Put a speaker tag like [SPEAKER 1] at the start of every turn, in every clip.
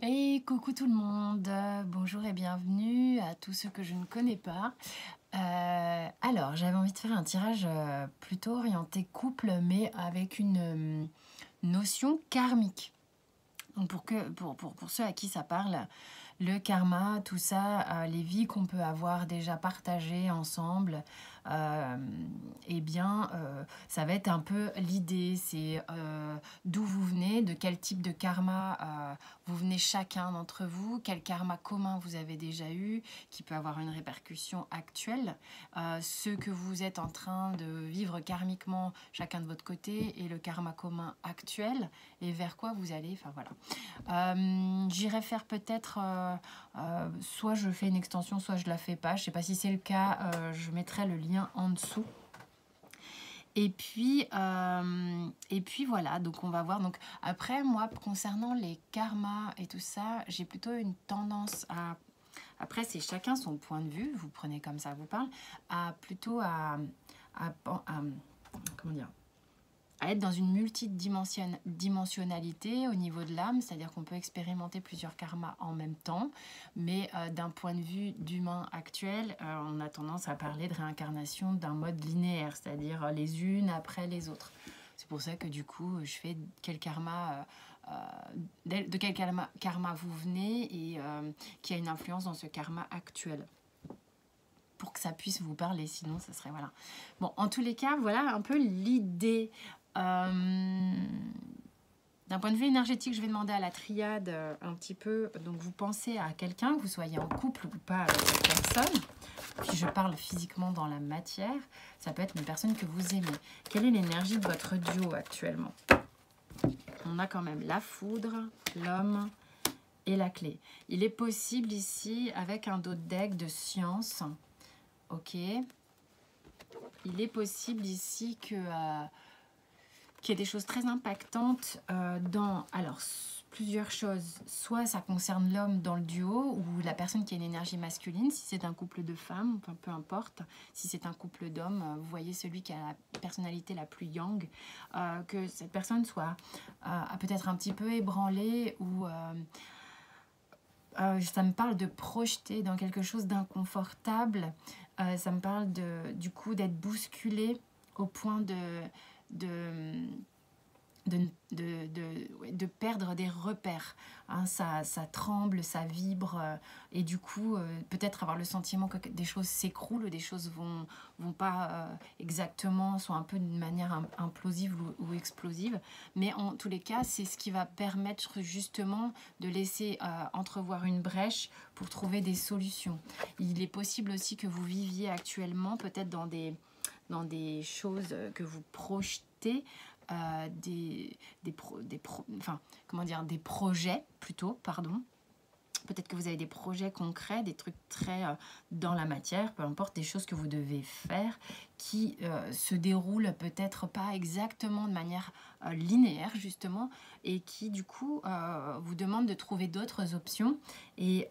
[SPEAKER 1] Et coucou tout le monde, bonjour et bienvenue à tous ceux que je ne connais pas. Alors, j'avais envie de faire un tirage plutôt orienté couple, mais avec une notion karmique. Donc pour ceux à qui ça parle, le karma, tout ça, les vies qu'on peut avoir déjà partagées ensemble, euh, eh bien, ça va être un peu l'idée, c'est d'où vous venez, de quel type de karma vous venez chacun d'entre vous, quel karma commun vous avez déjà eu, qui peut avoir une répercussion actuelle, ce que vous êtes en train de vivre karmiquement chacun de votre côté et le karma commun actuel, et vers quoi vous allez, enfin voilà. J'irai faire peut-être, soit je fais une extension, soit je la fais pas. Je sais pas si c'est le cas, je mettrai le lien en dessous. Et puis voilà, donc on va voir. Donc après, moi, concernant les karmas et tout ça, j'ai plutôt une tendance à... Après, c'est chacun son point de vue, vous prenez comme ça vous parle, à plutôt comment dire, à être dans une multidimensionnalité au niveau de l'âme, c'est-à-dire qu'on peut expérimenter plusieurs karmas en même temps, mais d'un point de vue d'humain actuel, on a tendance à parler de réincarnation d'un mode linéaire, c'est-à-dire les unes après les autres. C'est pour ça que du coup, je fais quel karma, de quel karma vous venez et qui a une influence dans ce karma actuel, pour que ça puisse vous parler, sinon ça serait voilà. Bon, en tous les cas, voilà un peu l'idée. D'un point de vue énergétique, je vais demander à la triade un petit peu. Donc vous pensez à quelqu'un, que vous soyez en couple ou pas avec cette personne. Puis je parle physiquement dans la matière. Ça peut être une personne que vous aimez. Quelle est l'énergie de votre duo actuellement? On a quand même la foudre, l'homme et la clé. Il est possible ici, avec un dos de deck de science, ok, il est possible ici que... qu'il y ait des choses très impactantes dans, alors, plusieurs choses. Soit ça concerne l'homme dans le duo ou la personne qui a une énergie masculine, si c'est un couple de femmes, enfin peu importe. Si c'est un couple d'hommes, vous voyez celui qui a la personnalité la plus yang, que cette personne soit peut-être un petit peu ébranlée ou... ça me parle de projeter dans quelque chose d'inconfortable. Ça me parle du coup d'être bousculé au point de perdre des repères. Hein, ça tremble, ça vibre, et du coup, peut-être avoir le sentiment que des choses s'écroulent, des choses vont pas exactement, sont un peu d'une manière implosive ou explosive. Mais en tous les cas, c'est ce qui va permettre justement de laisser entrevoir une brèche pour trouver des solutions. Il est possible aussi que vous viviez actuellement peut-être dans des choses que vous projetez, des projets plutôt, pardon. Peut-être que vous avez des projets concrets, des trucs très dans la matière, peu importe, des choses que vous devez faire qui se déroulent peut-être pas exactement de manière linéaire justement, et qui du coup vous demandent de trouver d'autres options, et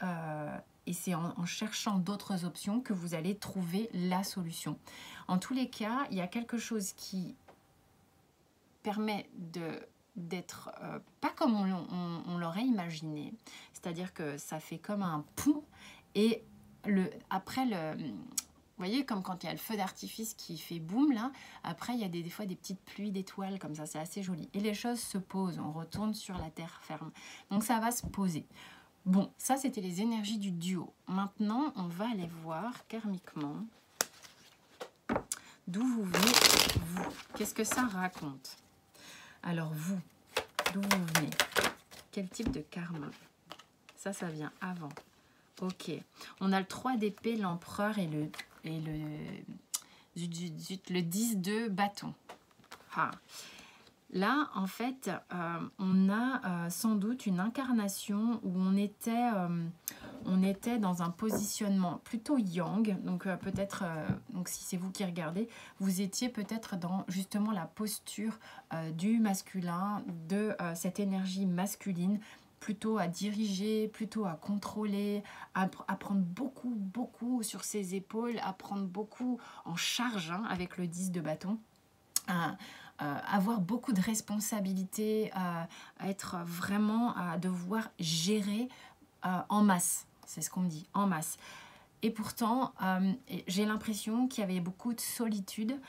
[SPEAKER 1] c'est en cherchant d'autres options que vous allez trouver la solution. En tous les cas, il y a quelque chose qui permet d'être pas comme on l'aurait imaginé, c'est-à-dire que ça fait comme un pont, et après vous voyez, comme quand il y a le feu d'artifice qui fait boum là, après il y a des fois des petites pluies d'étoiles comme ça, c'est assez joli, et les choses se posent, on retourne sur la terre ferme, donc ça va se poser. Bon, ça c'était les énergies du duo. Maintenant on va aller voir karmiquement d'où vous venez, vous, qu'est-ce que ça raconte. Alors vous, d'où vous venez? Quel type de karma? Ça vient avant. Ok. On a le 3 d'épée, l'empereur et le 10 de bâton. Ah. Là, en fait, on a sans doute une incarnation où on était dans un positionnement plutôt yang. Donc peut-être, donc si c'est vous qui regardez, vous étiez peut-être dans justement la posture du masculin, de cette énergie masculine, plutôt à diriger, plutôt à contrôler, à prendre beaucoup sur ses épaules, à prendre beaucoup en charge, hein, avec le 10 de bâton. avoir beaucoup de responsabilités, être vraiment à devoir gérer en masse. C'est ce qu'on me dit, en masse. Et pourtant, j'ai l'impression qu'il y avait beaucoup de solitude.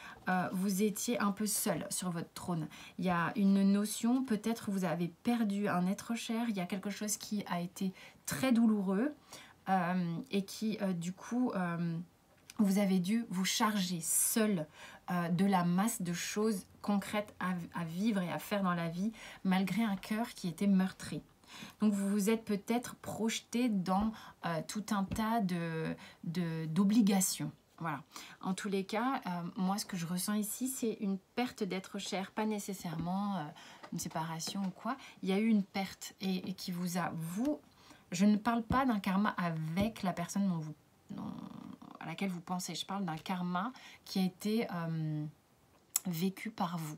[SPEAKER 1] Vous étiez un peu seul sur votre trône. Il y a une notion, peut-être vous avez perdu un être cher. Il y a quelque chose qui a été très douloureux et qui, du coup, vous avez dû vous charger seul de la masse de choses concrètes à vivre et à faire dans la vie, malgré un cœur qui était meurtri. Donc vous vous êtes peut-être projeté dans tout un tas d'obligations. Voilà. En tous les cas, moi ce que je ressens ici, c'est une perte d'être cher, pas nécessairement une séparation ou quoi. Il y a eu une perte et qui vous a, vous, je ne parle pas d'un karma avec la personne à laquelle vous pensez. Je parle d'un karma qui a été vécu par vous.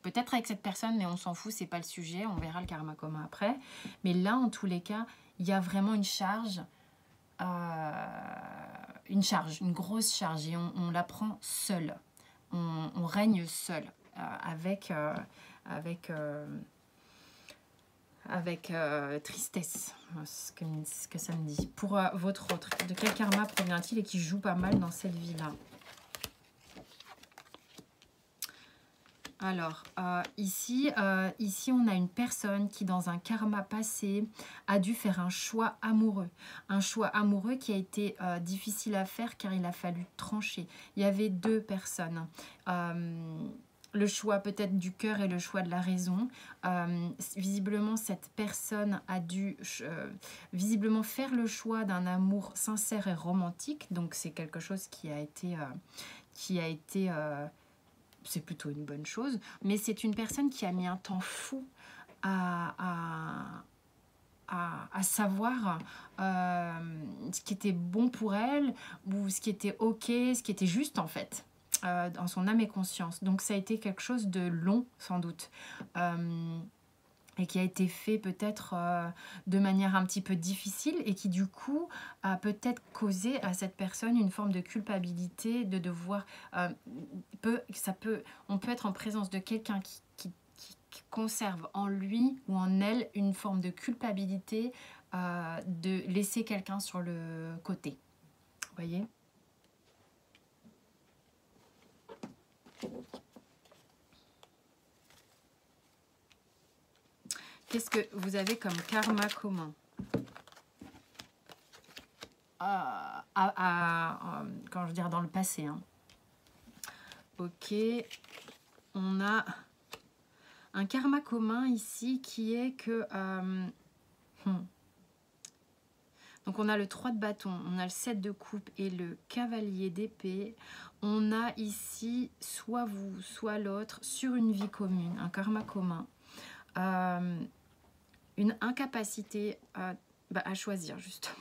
[SPEAKER 1] Peut-être avec cette personne, mais on s'en fout, c'est pas le sujet. On verra le karma commun après. Mais là, en tous les cas, il y a vraiment une charge, une grosse charge. Et on la prend seul. On règne seul, avec tristesse, ce que ça me dit. Pour votre autre, de quel karma provient-il et qui joue pas mal dans cette vie-là? Alors, ici, on a une personne qui, dans un karma passé, a dû faire un choix amoureux. Un choix amoureux qui a été difficile à faire car il a fallu trancher. Il y avait deux personnes. Le choix peut-être du cœur et le choix de la raison. Visiblement, cette personne a dû visiblement faire le choix d'un amour sincère et romantique. Donc, c'est quelque chose qui a été... c'est plutôt une bonne chose, mais c'est une personne qui a mis un temps fou à savoir ce qui était bon pour elle, ou ce qui était ok, ce qui était juste en fait, dans son âme et conscience. Donc ça a été quelque chose de long sans doute. Et qui a été fait peut-être de manière un petit peu difficile et qui du coup a peut-être causé à cette personne une forme de culpabilité, de devoir... on peut être en présence de quelqu'un qui conserve en lui ou en elle une forme de culpabilité de laisser quelqu'un sur le côté. Vous voyez ? Qu'est-ce que vous avez comme karma commun quand je veux dire dans le passé. Hein. Ok, on a un karma commun ici qui est que... Donc on a le 3 de bâton, on a le 7 de coupe et le cavalier d'épée. On a ici soit vous, soit l'autre sur une vie commune, un karma commun. Une incapacité à choisir justement.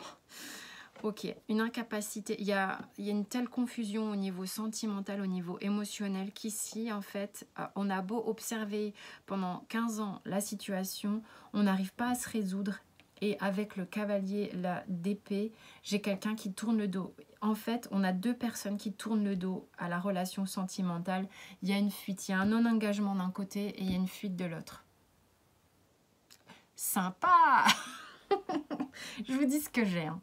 [SPEAKER 1] Ok, une incapacité, il y a une telle confusion au niveau sentimental, au niveau émotionnel qu'ici en fait on a beau observer pendant 15 ans la situation, on n'arrive pas à se résoudre et avec le cavalier d'épée, j'ai quelqu'un qui tourne le dos. En fait, on a deux personnes qui tournent le dos à la relation sentimentale, il y a une fuite, il y a un non-engagement d'un côté et il y a une fuite de l'autre. Sympa. Je vous dis ce que j'ai. Hein.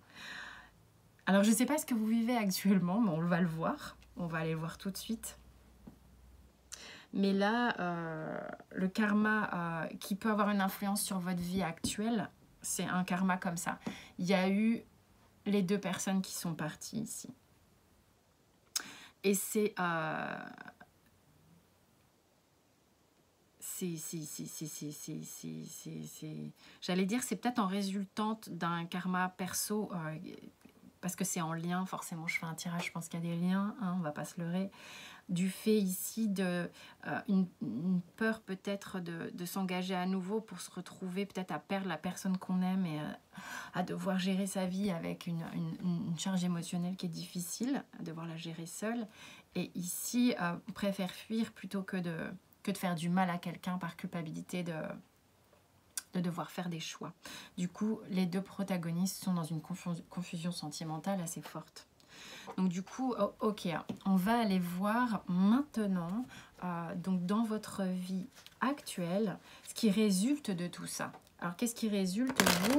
[SPEAKER 1] Alors, je ne sais pas ce que vous vivez actuellement, mais on va le voir. On va aller le voir tout de suite. Mais là, le karma qui peut avoir une influence sur votre vie actuelle, c'est un karma comme ça. Il y a eu les deux personnes qui sont parties ici. Et c'est... J'allais dire, c'est peut-être en résultante d'un karma perso, parce que c'est en lien, forcément je fais un tirage, je pense qu'il y a des liens, hein, on va pas se leurrer, du fait ici de une peur peut-être de s'engager à nouveau pour se retrouver peut-être à perdre la personne qu'on aime et à devoir gérer sa vie avec une charge émotionnelle qui est difficile, à devoir la gérer seule. Et ici, on préfère fuir plutôt que de faire du mal à quelqu'un par culpabilité de devoir faire des choix. Du coup, les deux protagonistes sont dans une confusion sentimentale assez forte. Donc du coup, ok, on va aller voir maintenant, donc dans votre vie actuelle, ce qui résulte de tout ça. Alors qu'est-ce qui résulte, vous?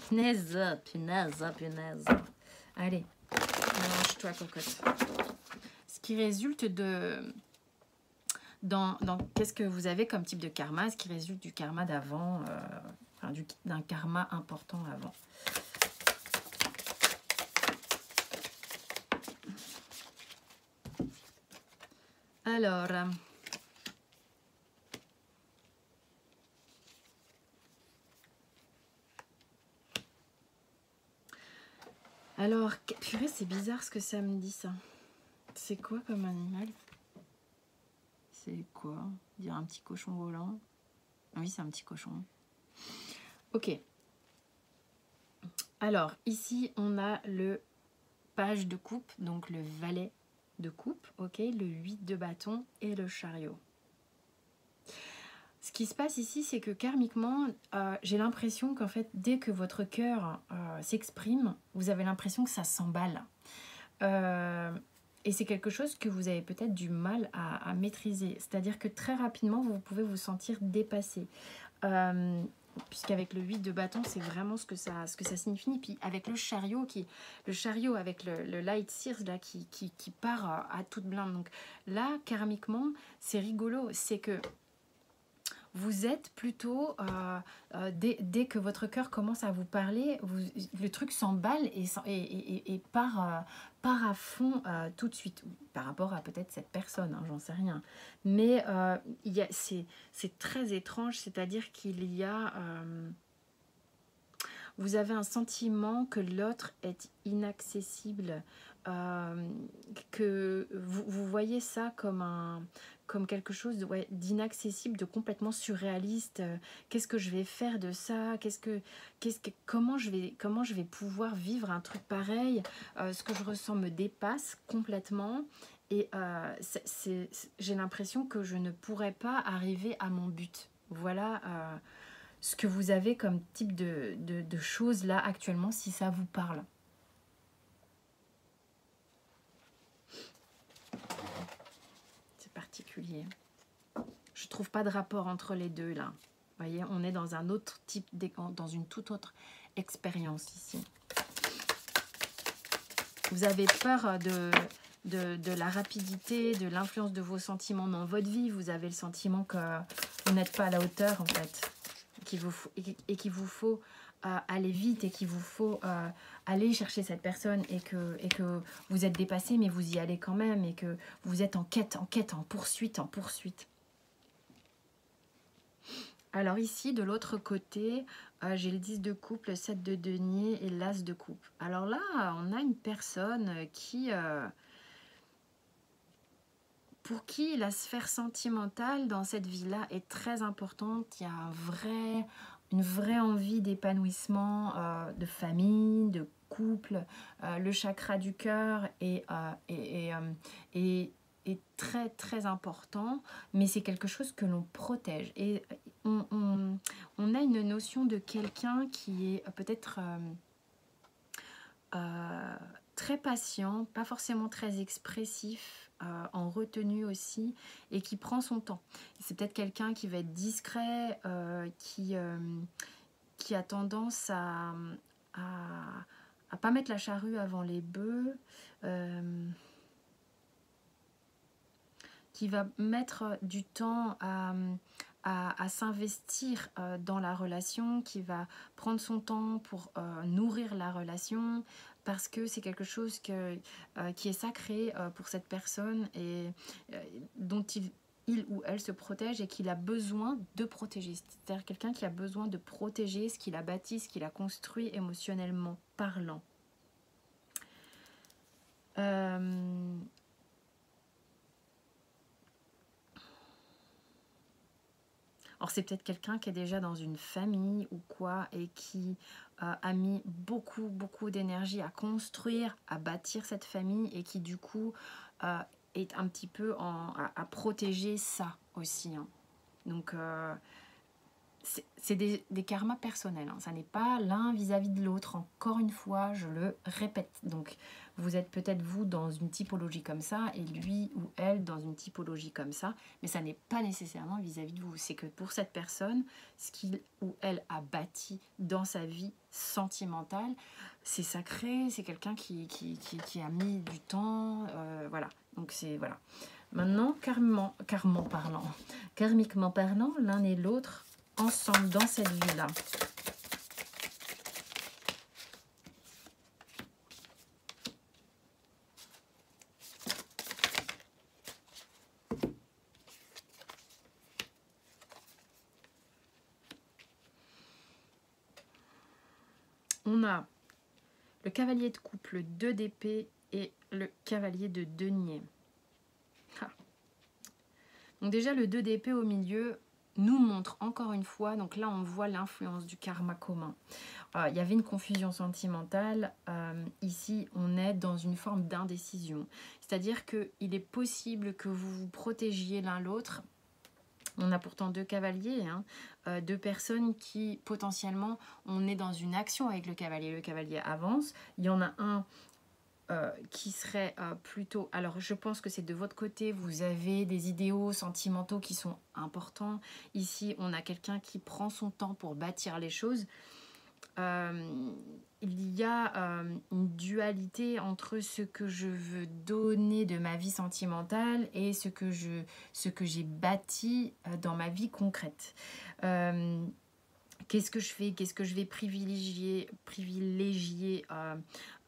[SPEAKER 1] Punaise, punaise, punaise. Allez, mélange-toi, cocotte. Ce qui résulte de... Dans qu'est-ce que vous avez comme type de karma? Ce qui résulte du karma d'avant, enfin, d'un karma important avant. Alors, purée, c'est bizarre ce que ça me dit, ça. C'est quoi comme animal? C'est quoi? Dire un petit cochon volant? Oui, c'est un petit cochon. Ok. Alors, ici, on a le page de coupe, donc le valet de coupe, ok, le 8 de bâton et le chariot. Ce qui se passe ici, c'est que karmiquement, j'ai l'impression qu'en fait, dès que votre cœur s'exprime, vous avez l'impression que ça s'emballe. Et c'est quelque chose que vous avez peut-être du mal à maîtriser. C'est-à-dire que très rapidement, vous pouvez vous sentir dépassé. Puisqu'avec le 8 de bâton, c'est vraiment ce que ça signifie. Puis avec le chariot avec le light sears là, qui part à toute blinde. Donc là, karmiquement, c'est rigolo. C'est que vous êtes plutôt, dès que votre cœur commence à vous parler, le truc s'emballe et part à fond tout de suite. Par rapport à peut-être cette personne, hein, j'en sais rien. Mais c'est très étrange, c'est-à-dire qu'il y a... vous avez un sentiment que l'autre est inaccessible, que vous voyez ça comme quelque chose d'inaccessible, de complètement surréaliste. Qu'est-ce que je vais faire de ça? Comment je vais pouvoir vivre un truc pareil? Ce que je ressens me dépasse complètement. Et j'ai l'impression que je ne pourrais pas arriver à mon but. Voilà ce que vous avez comme type de choses là actuellement, si ça vous parle. C'est particulier. Je trouve pas de rapport entre les deux là. Vous voyez, on est dans un autre type, dans une toute autre expérience ici. Vous avez peur de la rapidité, de l'influence de vos sentiments dans votre vie. Vous avez le sentiment que vous n'êtes pas à la hauteur en fait. Qu'il vous faut aller vite et qu'il vous faut aller chercher cette personne et que vous êtes dépassé mais vous y allez quand même et que vous êtes en quête, en poursuite. Alors ici, de l'autre côté, j'ai le 10 de coupe, le 7 de denier et l'as de coupe. Alors là, on a une personne pour qui la sphère sentimentale dans cette vie-là est très importante. Il y a une vraie envie d'épanouissement, de famille, de couple. Le chakra du cœur est très très important, mais c'est quelque chose que l'on protège. Et on a une notion de quelqu'un qui est peut-être très patient, pas forcément très expressif, en retenue aussi, et qui prend son temps. C'est peut-être quelqu'un qui va être discret, qui a tendance à pas mettre la charrue avant les bœufs, qui va mettre du temps à s'investir dans la relation, qui va prendre son temps pour nourrir la relation, parce que c'est quelque chose qui est sacré pour cette personne et dont il ou elle se protège et qu'il a besoin de protéger. C'est-à-dire quelqu'un qui a besoin de protéger ce qu'il a bâti, ce qu'il a construit émotionnellement parlant. Alors c'est peut-être quelqu'un qui est déjà dans une famille ou quoi et qui a mis beaucoup d'énergie à construire, à bâtir cette famille et qui du coup est un petit peu à protéger ça aussi. Hein. Donc c'est des karmas personnels, hein. Ça n'est pas l'un vis-à-vis de l'autre. Encore une fois, je le répète. Donc, vous êtes peut-être vous dans une typologie comme ça et lui ou elle dans une typologie comme ça. Mais ça n'est pas nécessairement vis-à-vis de vous. C'est que pour cette personne, ce qu'il ou elle a bâti dans sa vie sentimentale, c'est sacré. C'est quelqu'un qui a mis du temps. Voilà. Donc, c'est... Voilà. Maintenant, karmiquement parlant, l'un et l'autre ensemble dans cette vie-là. On a le cavalier de coupe, le 2 d'épée et le cavalier de denier. Ah. Donc déjà, le 2 d'épée au milieu nous montre encore une fois, donc là on voit l'influence du karma commun. Il y avait une confusion sentimentale, ici on est dans une forme d'indécision. C'est-à-dire qu'il est possible que vous vous protégiez l'un l'autre. On a pourtant 2 cavaliers, hein, 2 personnes qui potentiellement, on est dans une action avec le cavalier avance. Il y en a un qui serait plutôt... Alors, je pense que c'est de votre côté, vous avez des idéaux sentimentaux qui sont importants. Ici, on a quelqu'un qui prend son temps pour bâtir les choses. Il y a une dualité entre ce que je veux donner de ma vie sentimentale et ce que j'ai bâti dans ma vie concrète. Qu'est-ce que je fais? Qu'est-ce que je vais privilégier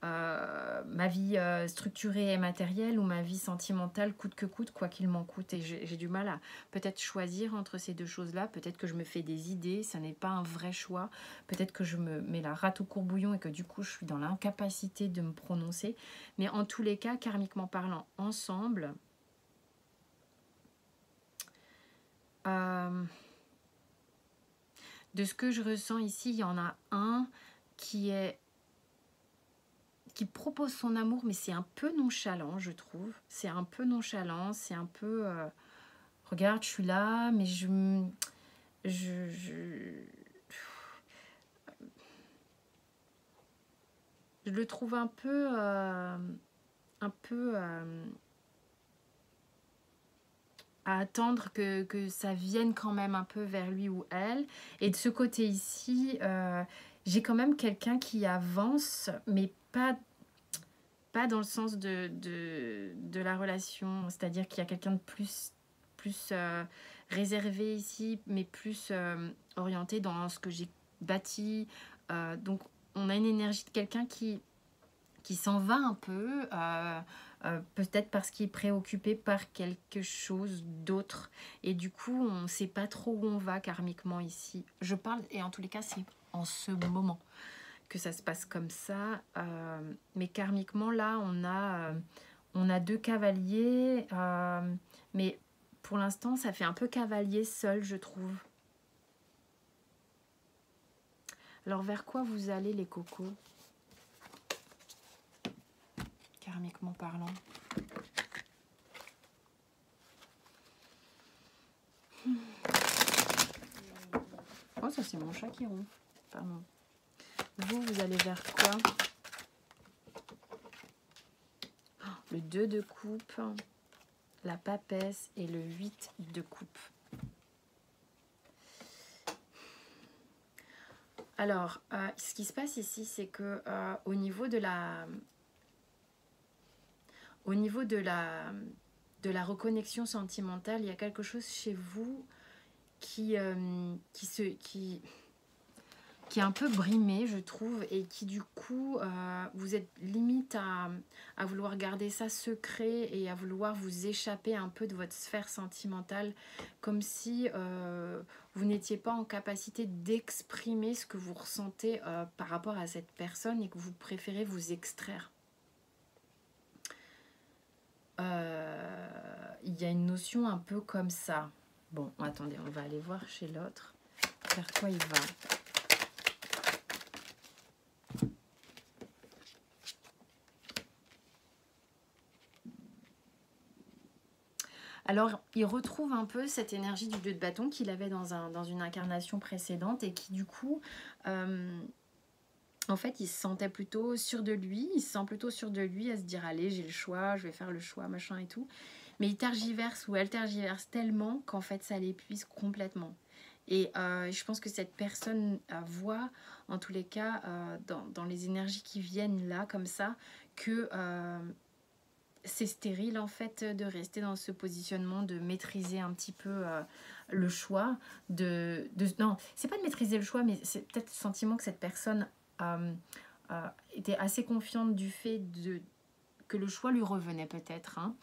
[SPEAKER 1] ma vie structurée et matérielle ou ma vie sentimentale coûte que coûte, quoi qu'il m'en coûte. Et j'ai du mal à peut-être choisir entre ces deux choses-là. Peut-être que je me fais des idées, ça n'est pas un vrai choix. Peut-être que je me mets la rate au courbouillon et que du coup je suis dans l'incapacité de me prononcer. Mais en tous les cas, karmiquement parlant, ensemble... de ce que je ressens ici, il y en a un qui propose son amour, mais c'est un peu nonchalant, je trouve. C'est un peu nonchalant, c'est un peu... regarde, je suis là, mais je le trouve un peu... à attendre que ça vienne quand même un peu vers lui ou elle. Et de ce côté ici, j'ai quand même quelqu'un qui avance, mais pas dans le sens de la relation. C'est-à-dire qu'il y a quelqu'un de plus réservé ici, mais plus orienté dans ce que j'ai bâti. Donc, on a une énergie de quelqu'un qui s'en va un peu, peut-être parce qu'il est préoccupé par quelque chose d'autre. Et du coup, on ne sait pas trop où on va karmiquement ici. Je parle, et en tous les cas, c'est en ce moment que ça se passe comme ça. Mais karmiquement, là, on a 2 cavaliers. Mais pour l'instant, ça fait un peu cavalier seul, je trouve. Alors, vers quoi vous allez, les cocos ? Karmiquement parlant. Oh, ça c'est mon chat qui ronfle. Pardon. Vous allez vers quoi? Le 2 de coupe, la papesse et le 8 de coupe. Alors, ce qui se passe ici, c'est que au niveau de la reconnexion sentimentale, il y a quelque chose chez vous qui est un peu brimé, je trouve, et qui du coup, vous êtes limite à vouloir garder ça secret et à vouloir vous échapper un peu de votre sphère sentimentale, comme si vous n'étiez pas en capacité d'exprimer ce que vous ressentez par rapport à cette personne et que vous préférez vous extraire. Il y a une notion un peu comme ça. Bon, attendez, on va aller voir chez l'autre. Vers quoi il va? Alors, il retrouve un peu cette énergie du 2 de bâton qu'il avait dans une incarnation précédente et qui, du coup, en fait, il se sentait plutôt sûr de lui. Il se sent plutôt sûr de lui à se dire, allez, j'ai le choix, je vais faire le choix, machin et tout. Mais il tergiverse ou elle tergiverse tellement qu'en fait, ça l'épuise complètement. Et je pense que cette personne voit, en tous les cas, dans les énergies qui viennent là, comme ça, que c'est stérile, en fait, de rester dans ce positionnement, de maîtriser un petit peu le choix. Non, c'est pas de maîtriser le choix, mais c'est peut-être le sentiment que cette personne était assez confiante du fait que le choix lui revenait peut-être. Hein,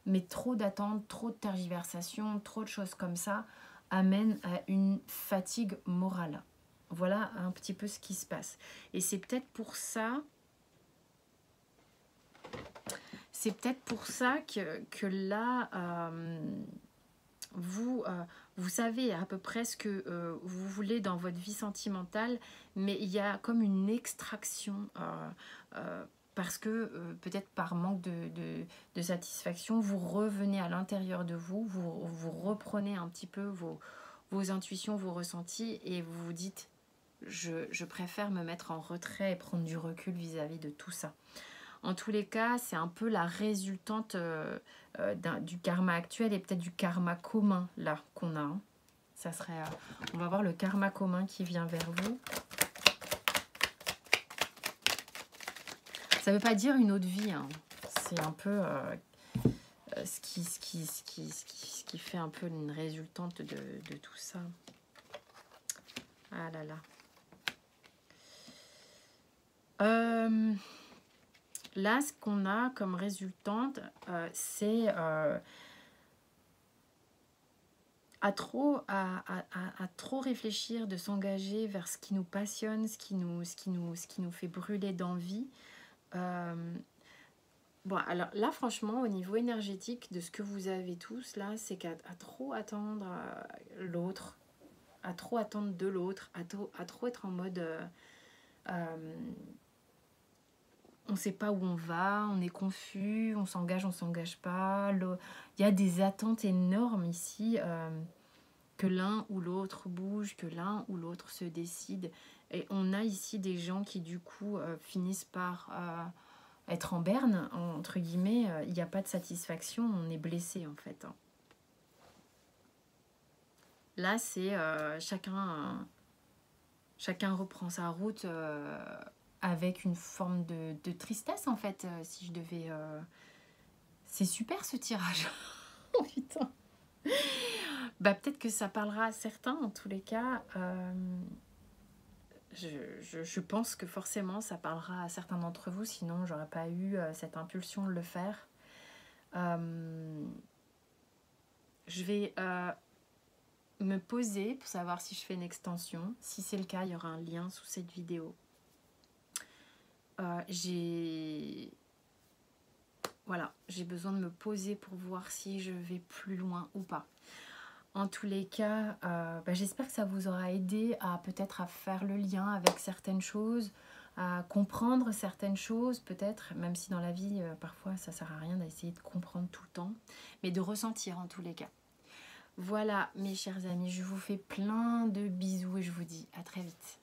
[SPEAKER 1] mais trop d'attentes, trop de tergiversations, trop de choses comme ça amène à une fatigue morale. Voilà un petit peu ce qui se passe. Et c'est peut-être pour ça... C'est peut-être pour ça que là, vous savez à peu près ce que vous voulez dans votre vie sentimentale, mais il y a comme une extraction parce que peut-être par manque de satisfaction, vous revenez à l'intérieur de vous, vous reprenez un petit peu vos intuitions, vos ressentis et vous vous dites je préfère me mettre en retrait et prendre du recul vis-à-vis de tout ça. En tous les cas, c'est un peu la résultante du karma actuel et peut-être du karma commun là qu'on a. Hein. Ça serait, on va voir le karma commun qui vient vers vous. Ça ne veut pas dire une autre vie. Hein. C'est un peu ce qui fait un peu une résultante de tout ça. Ah là là. Là, ce qu'on a comme résultante, c'est à trop réfléchir, de s'engager vers ce qui nous passionne, ce qui nous fait brûler d'envie. Bon, alors là, franchement, au niveau énergétique de ce que vous avez tous, là, c'est qu'à trop attendre l'autre, à trop attendre de l'autre, à trop être en mode... on ne sait pas où on va, on est confus, on s'engage pas. Il y a des attentes énormes ici, que l'un ou l'autre bouge, que l'un ou l'autre se décide. Et on a ici des gens qui, du coup, finissent par être en berne, entre guillemets. Il n'y a pas de satisfaction, on est blessé, en fait. Hein. Là, c'est chacun reprend sa route... avec une forme de tristesse en fait, si je devais... C'est super ce tirage. Oh putain. Bah peut-être que ça parlera à certains en tous les cas. Je pense que forcément ça parlera à certains d'entre vous, sinon j'aurais pas eu cette impulsion de le faire. Je vais me poser pour savoir si je fais une extension. Si c'est le cas, il y aura un lien sous cette vidéo. J'ai besoin de me poser pour voir si je vais plus loin ou pas. En tous les cas, j'espère que ça vous aura aidé à peut-être à faire le lien avec certaines choses, à comprendre certaines choses peut-être, même si dans la vie, parfois ça sert à rien d'essayer de comprendre tout le temps, mais de ressentir en tous les cas. Voilà mes chers amis, je vous fais plein de bisous et je vous dis à très vite.